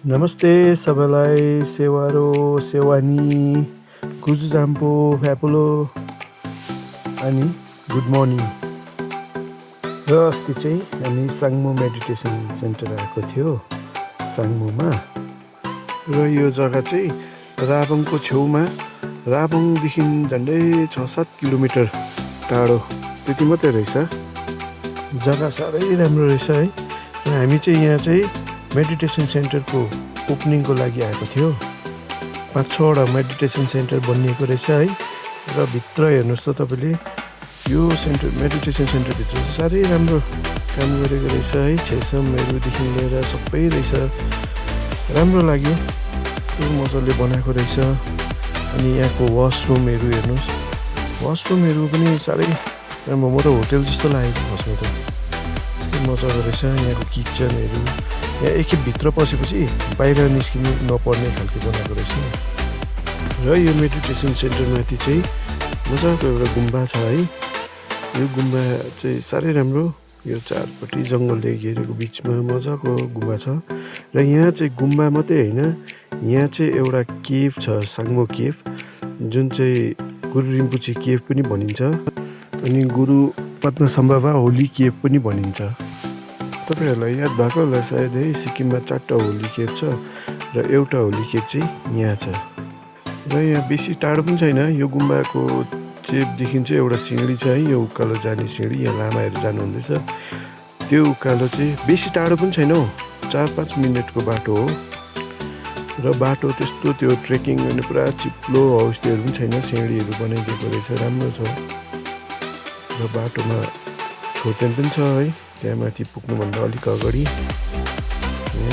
नमस्ते सबैलाई सेवारो सेवानी कुजुजाम्पो फ्यापुलो अनि गुड मर्निङ। र अस्ति चाहिँ हामी साङ्मु मेडिटेसन सेन्टर आएको थियो साङ्मुमा। र यो जग्गा चाहिँ राबङको छेउमा, राबङदेखि झन्डै 6-7 किलोमिटर टाढो त्यति मात्रै रहेछ। जग्गा साह्रै राम्रो रहेछ है। र हामी चाहिँ यहाँ चाहिँ मेडिटेसन सेन्टरको ओपनिङको लागि आएको थियो। 5-6वटा मेडिटेसन सेन्टर बनिएको रहेछ है। र भित्र हेर्नुहोस् त तपाईँले, यो सेन्टर मेडिटेसन सेन्टरभित्र चाहिँ साह्रै राम्रो काम गरेको रहेछ है। छेसमहरूदेखि लिएर सबै रहेछ, राम्रो लाग्यो। त्यो मजाले बनाएको रहेछ। अनि यहाँको वासरुमहरू हेर्नुहोस्, वासरुमहरू पनि साह्रै राम्रो। म त होटेल जस्तो लागेको बस्नु त, मजाको रहेछ। यहाँको किचनहरू, यहाँ एकखेप भित्र पसेपछि बाहिर निस्किनु नपर्ने खालको बनाएको रहेछ। र यो मेडिटेसन सेन्टरमाथि चाहिँ मजाको एउटा गुम्बा छ है। यो गुम्बा चाहिँ साह्रै राम्रो। यो चारपट्टि जङ्गलले घेरेको बिचमा मजाको गुम्बा छ। र यहाँ चाहिँ गुम्बा मात्रै होइन, यहाँ चाहिँ एउटा केभ छ, साङ्मो केभ, जुन चाहिँ गुरु रिम्पोछे केभ पनि भनिन्छ। अनि गुरु पद्मसम्भवा होली केभ पनि भनिन्छ। तपाईँहरूलाई याद भएको होला सायद है, सिक्किममा 4टा होली केभ छ र एउटा होली केभ चाहिँ यहाँ छ। र यहाँ बेसी टाढो पनि छैन। यो गुम्बाको चेपदेखि चाहिँ एउटा सिँढी छ है, यो उकालो जाने सिँढी। यहाँ लामाहरू जानुहुँदैछ, त्यो उकालो चाहिँ बेसी टाढो पनि छैन हौ, 4-5 मिनटको बाटो हो। र बाटो त्यस्तो त्यो ट्रेकिङ गर्ने पुरा चिप्लो हाउसहरू पनि छैन, सिँढीहरू बनाइदिएको रहेछ, राम्रो छ। र बाटोमा छोटेन पनि छ है, त्यहाँ माथि पुग्नुभन्दा अलिक अगाडि। यो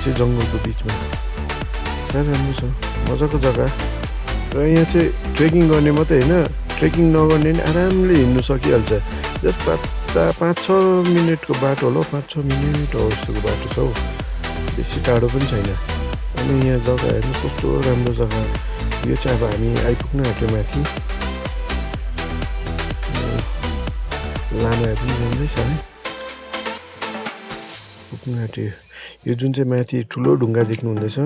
चाहिँ जङ्गलको बिचमा, साह्रै राम्रो छ, मजाको जग्गा। र यहाँ चाहिँ ट्रेकिङ गर्ने मात्रै होइन, ट्रेकिङ नगर्ने पनि आरामले हिँड्नु सकिहाल्छ। जस्ट 5-6 मिनटको बाटो होला, 5-6 मिनट हो जस्तोको बाटो छ हौ, बेसी टाढो पनि छैन। अनि यहाँ जग्गा हेर्नुहोस् कस्तो राम्रो जग्गा। यो चाहिँ अब हामी आइपुग्न आँट्यो माथि। लामाहरू पनि जाँदैछ है, पुग्न आँट्यो। यो जुन चाहिँ माथि ठुलो ढुङ्गा देख्नु हुँदैछ,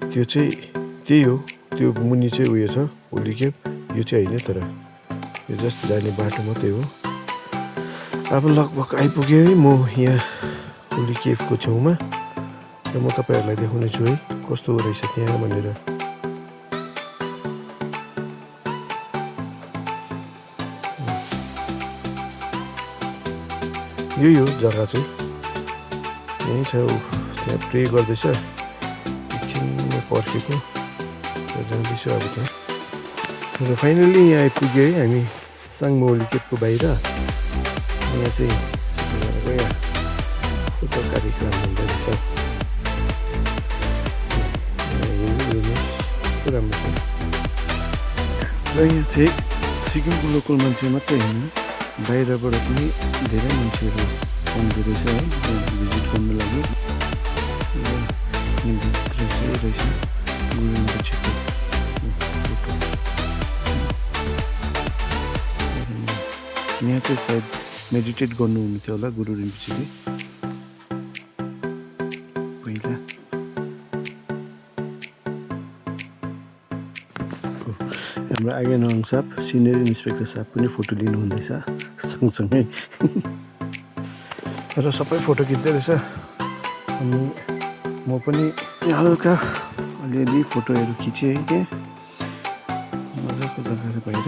त्यो चाहिँ त्यही हो, त्यो मुनि चाहिँ उयो छ होली केभ। यो चाहिँ होइन, तर यो जस्ट जाने बाटो मात्रै हो। अब लगभग आइपुग्यो है म यहाँ होली केभको छेउमा। र म तपाईँहरूलाई देखाउने छु है कस्तो रहेछ त्यहाँ भनेर। यही हो जग्गा चाहिँ, यहीँ छ। त्यहाँ प्रे गर्दैछ, एकछिनमा पर्खेको र जाँदैछु अब त्यहाँ। र फाइनली यहाँ आइपुग्यो है हामी साङ्मो होली केभको बाहिर। यहाँ चाहिँ यहाँ फोटो कार्यक्रम हुँदो रहेछ, कस्तो राम्रो छ। र यहाँ चाहिँ सिक्किमको लोकल मान्छे मात्रै होइन, बाहिरबाट पनि धेरै मान्छेहरू आउँदो रहेछ है भिजिट गर्नु लागि। भित्र चाहिँ रहेछ गुरु रिम्पोछेको फोटो। यहाँ चाहिँ सायद मेडिटेट गर्नुहुने थियो होला गुरु रिम्पोछेले पहिला। हाम्रो आज्ञानारायण साहब, सिनियर इन्सपेक्टर साहब पनि फोटो लिनुहुँदैछ सँगसँगै। र सबै फोटो खिच्दै रहेछ। अनि म पनि हल्का अलिअलि फोटोहरू खिचेँ है त्यहाँ। मजाको जग्गा बाहिर।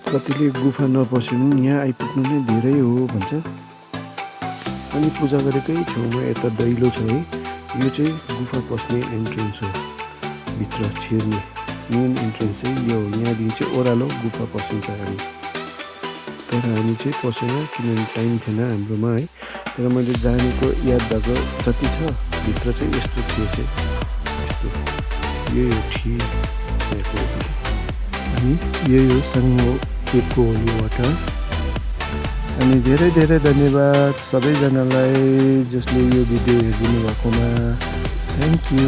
कतिले गुफा नपस्नु यहाँ आइपुग्नु नै धेरै हो भन्छ। अनि पूजा गरेकै छेउमा यता दैलो छ है, यो चाहिँ गुफा पस्ने एन्ट्रेन्स हो। भित्र छिर्ने मेन इन्ट्रेन्स चाहिँ यो हो। यहाँदेखि चाहिँ ओह्रालो गुफा पसिन्छ हामी, तर हामी चाहिँ पसेन किनभने टाइम थिएन हाम्रोमा है। तर मैले जानेको याद भएको जति छ भित्र चाहिँ यस्तो थियो चाहिँ, यस्तो यही हो ठिक यहाँको। अनि यही हो साङ्मो केभको होली वाटर। अनि धेरै धेरै धन्यवाद सबैजनालाई जसले यो भिडियो हेरिदिनु भएकोमा। Thank you.